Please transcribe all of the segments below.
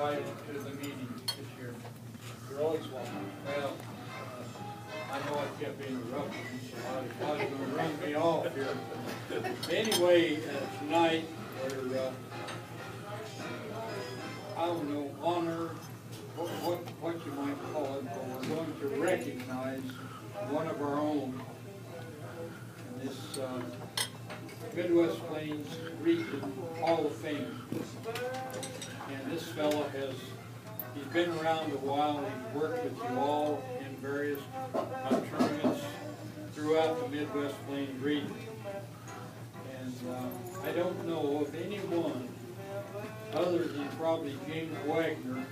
ride to the meeting this year. You're always welcome. Well, I know I kept interrupting you, so I was going to run me off here. Anyway, tonight, we're, I don't know, honor, what you might call it, but we're going to recognize one of our own in this Midwest Plains Region Hall of Fame. And this fella he's been around a while. He's worked with you all in various tournaments throughout the Midwest Plains region. And I don't know of anyone other than probably James Wagner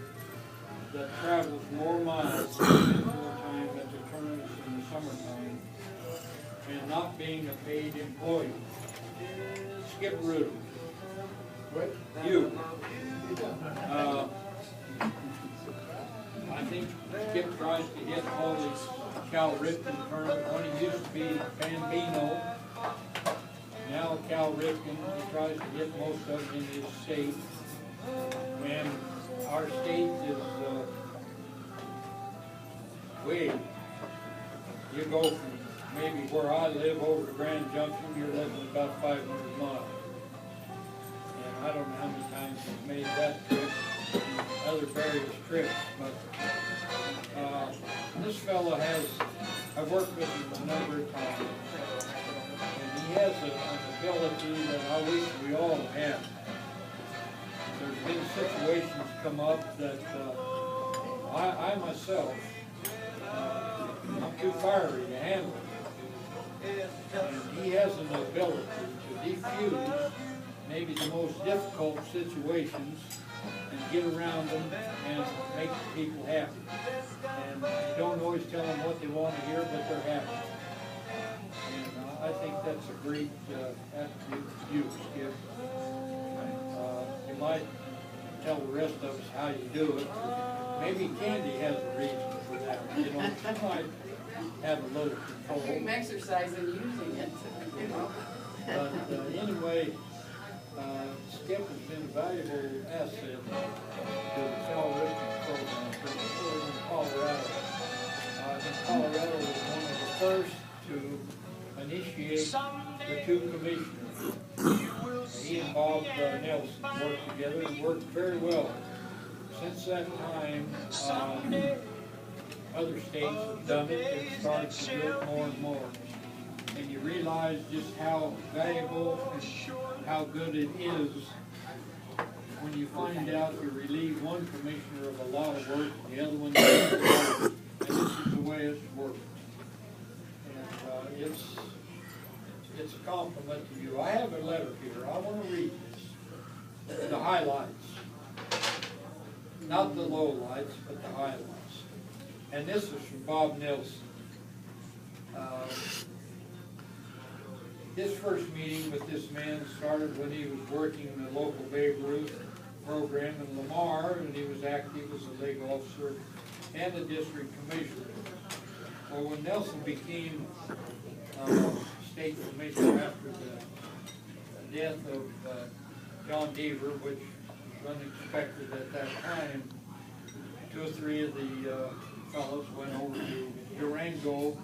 that travels more miles and more time at the tournaments in the summertime and not being a paid employee. Skip Ruedeman. What? You. I think Skip tries to get all these Cal Ripken tournaments. When he used to be Bambino, now Cal Ripken, he tries to get most of them in his state. And our state is way. You go from maybe where I live over to Grand Junction, you're living about 500 miles. And I don't know how many times he's made that trip, and other various trips, but this fellow I've worked with him a number of times, and he has an ability that I wish we all had. There's been situations come up that I myself, I'm too fiery to handle. And he has an ability to defuse maybe the most difficult situations and get around them and make people happy. And you don't always tell them what they want to hear, but they're happy. And I think that's a great attribute to you, Skip. You might tell the rest of us how you do it. Maybe Candy has a reason for that. You know, she might have a little control. I'm exercising using it, you know. But anyway, Skip has been a valuable asset to the Cal Ripken program, particularly in Colorado. I think Colorado was one of the first to initiate the two commissioners. He and Bob Nelson worked together and worked very well. Since that time, other states have done it and started to do it more and more. And you realize just how valuable and how good it is when you find out you relieve one commissioner of a lot of work and the other one doesn't. And this is the way it's worked. And it's a compliment to you. I have a letter here. I want to read this. The highlights. Not the lowlights, but the highlights. And this is from Bob Nelson. His first meeting with this man started when he was working in the local Babe Ruth program in Lamar, and he was active as a legal officer and a district commissioner. Well, when Nelson became state commissioner after the death of John Deaver, which was unexpected at that time, 2 or 3 of the fellows went over to Durango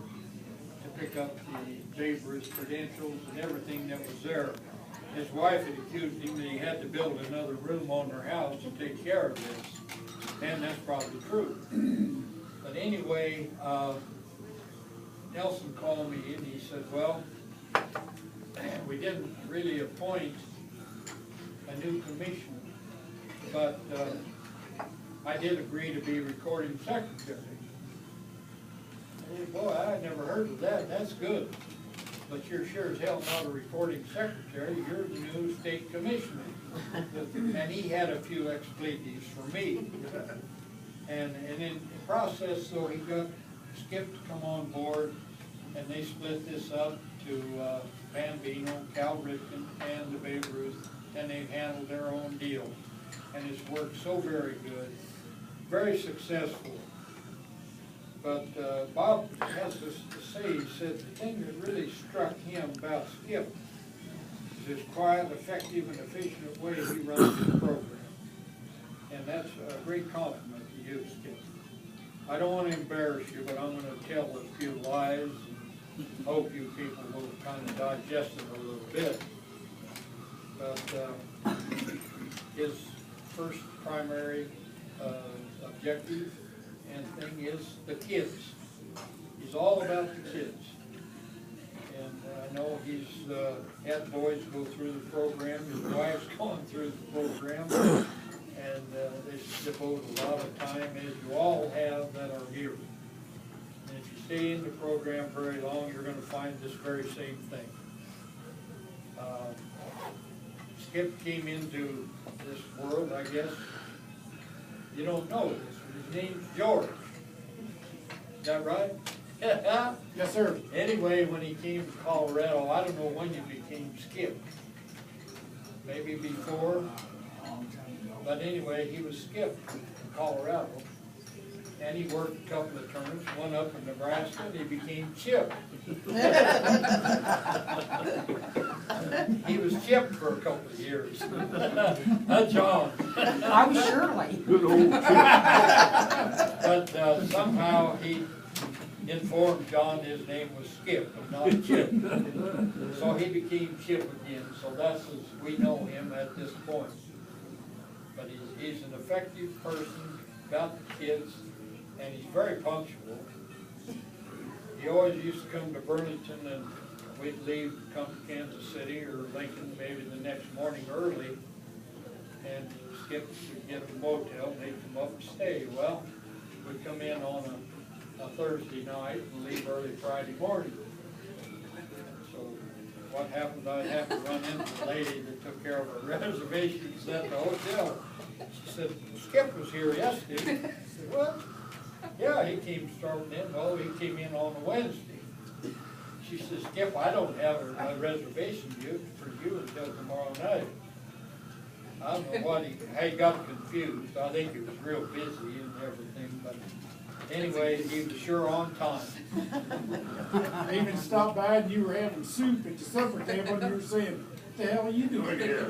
to pick up the Babe Ruth credentials and everything that was there. His wife had accused him that he had to build another room on their house to take care of this, and that's probably true. But anyway, Nelson called me and he said, well, we didn't really appoint a new commissioner, but I did agree to be recording secretary. Hey, boy, I had never heard of that. That's good. But you're sure as hell not a recording secretary. You're the new state commissioner. And he had a few expletives for me. And in the process, so he got Skip to come on board, and they split this up to Bambino, Cal Ripken, and the Babe Ruth, and they've handled their own deal. And it's worked so very good, very successful. But Bob has this to say. He said the thing that really struck him about Skip is his quiet, effective, and efficient way he runs his program. And that's a great compliment to you, Skip. I don't want to embarrass you, but I'm going to tell a few lies and hope you people will kind of digest it a little bit. But his first primary objective and thing is the kids. He's all about the kids. And I know he's had boys go through the program, his wife's gone through the program, and they devote a lot of time, as you all have that are here. And if you stay in the program very long, you're going to find this very same thing. Skip came into this world, I guess, you don't know this, but his name's George. Is that right? Yes, sir. Anyway, when he came to Colorado, I don't know when you became Skip. Maybe before. But anyway, he was Skip in Colorado. And he worked a couple of terms, one up in Nebraska, and he became Chip. He was Chip for a couple of years. John. I was Shirley. Good old Chip. But somehow he informed John his name was Skip and not Chip. So he became Chip again. So that's as we know him at this point. But he's an effective person about the kids, and he's very punctual. He always used to come to Burlington, and we'd leave to come to Kansas City or Lincoln maybe the next morning early, and Skip would get the motel, and they'd come up and stay. Well, we'd come in on a Thursday night and leave early Friday morning. So what happened, I'd have to run into the lady that took care of our reservations at the hotel. She said, Skip was here yesterday. I said, what? Yeah, he came starting in. Well, he came in on a Wednesday. She says, Skip, I don't have a reservation for you until tomorrow night. I don't know what how he got confused. I think he was real busy and everything, but anyway, he was sure on time. I even stopped by and you were having soup at the supper table and you were saying, what the hell are you doing here?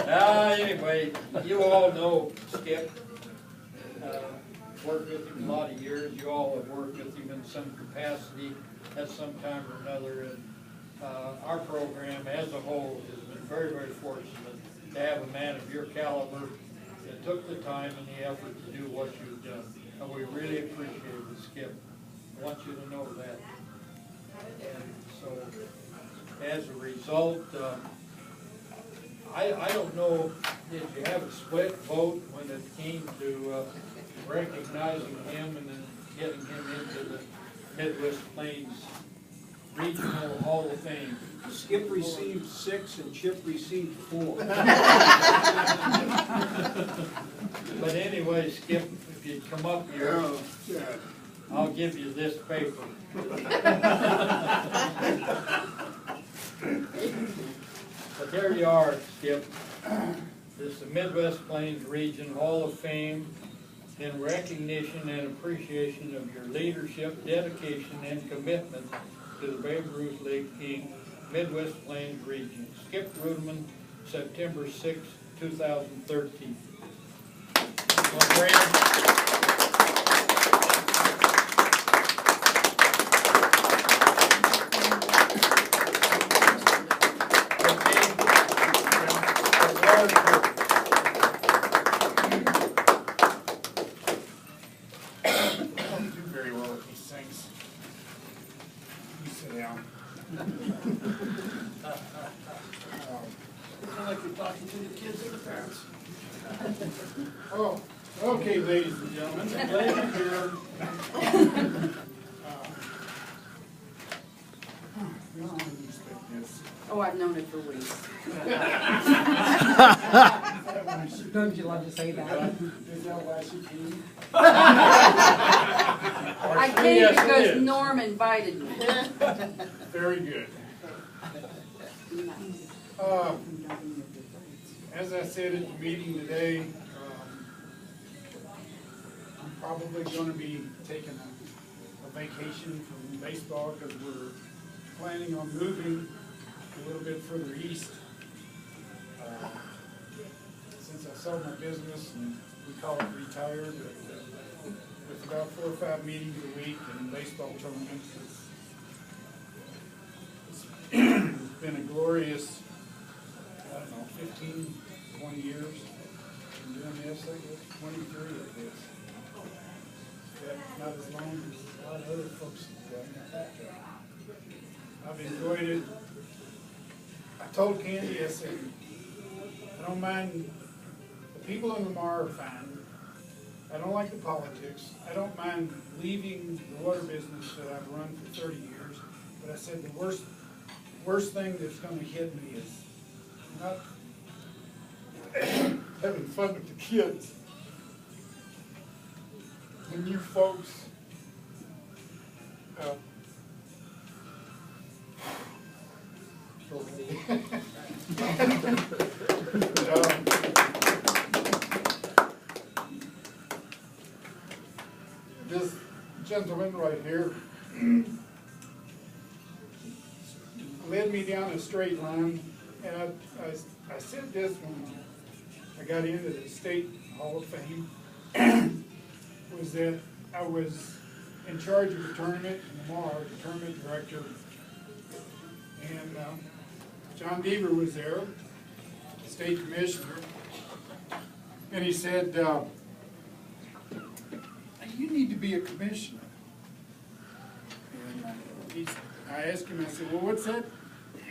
Anyway, you all know Skip. Worked with him a lot of years. You all have worked with him in some capacity at some time or another. And our program as a whole has been very, very fortunate to have a man of your caliber that took the time and the effort to do what you've done. And we really appreciate it, Skip. I want you to know that. And so, as a result, I don't know, did you have a split vote when it came to recognizing him and then getting him into the Midwest Plains Regional Hall of Fame? Skip received 6 and Chip received 4. But anyway, Skip, if you'd come up here, I'll give you this paper. But there you are, Skip. This is the Midwest Plains Region Hall of Fame in recognition and appreciation of your leadership, dedication, and commitment to the Babe Ruth League King Midwest Plains Region. Skip Ruedeman, September 6, 2013. Well, Brad, Like you're talking to the kids and the parents. Oh, okay, ladies and gentlemen. Glad you're here. Oh, I've known it for weeks. Don't you love to say that? Is that why she came? I came Yes, it because is. Norm invited me. Very good. As I said at the meeting today, I'm probably going to be taking a vacation from baseball because we're planning on moving a little bit further east. I sold my business and we call it retired, but with about 4 or 5 meetings a week and baseball tournaments, it's been a glorious, I don't know, 15, 20 years. Been doing this, I guess, 23 of this. Yeah, not as long as a lot of other folks have done it. I've enjoyed it. I told Candy, I said, I don't mind, the people in Lamar are fine. I don't like the politics. I don't mind leaving the water business that I've run for 30 years. But I said the worst thing that's gonna hit me is not having fun with the kids. When you folks, this gentleman right here led me down a straight line, and I said this when I got into the State Hall of Fame, was that I was in charge of a tournament in Lamar, the tournament director, and John Deaver was there, state commissioner, and he said, you need to be a commissioner. And I asked him, I said, well, what's that?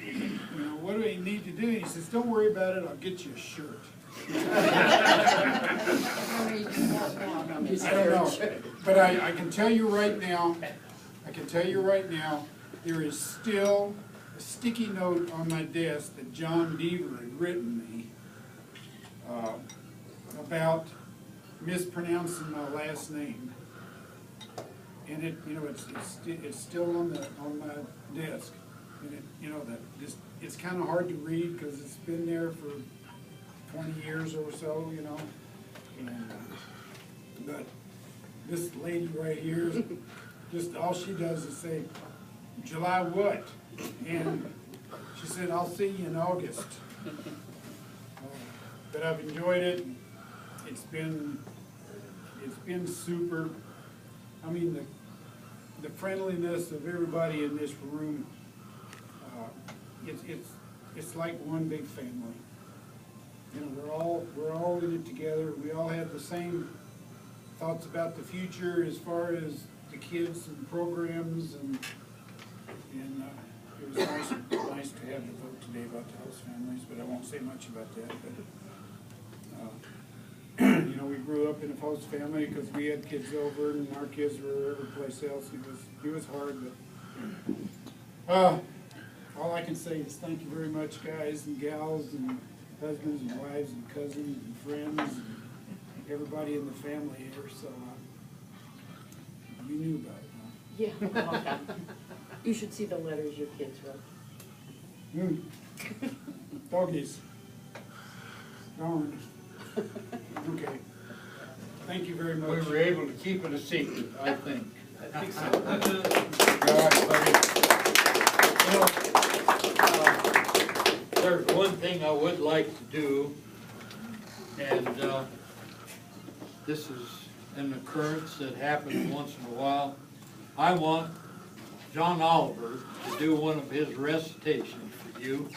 You know, what do I need to do? And he says, don't worry about it, I'll get you a shirt. I don't know, but I can tell you right now, there is still a sticky note on my desk that John Deaver had written me about mispronouncing my last name, and it, you know, it's still on my desk, and it, you know, that just it's kind of hard to read because it's been there for 20 years or so, you know, and but this lady right here, just all she does is say, July what? And she said, I'll see you in August. But I've enjoyed it. It's been super. I mean, the friendliness of everybody in this room, it's like one big family. You know, we're all in it together. We all have the same thoughts about the future as far as the kids and programs, and it was nice to have the vote today about the host families, but I won't say much about that. But you know, we grew up in a host family because we had kids over, and our kids were every place else. It was hard, but all I can say is thank you very much, guys and gals and husbands and wives and cousins and friends and everybody in the family here. So you knew about it, huh? Yeah. You should see the letters your kids wrote. Doggies. Darn. Okay. Thank you very much. We were able to keep it a secret, I think. I think so. All right, buddy. There's one thing I would like to do, and this is an occurrence that happens once in a while. I want John Oliver to do one of his recitations for you.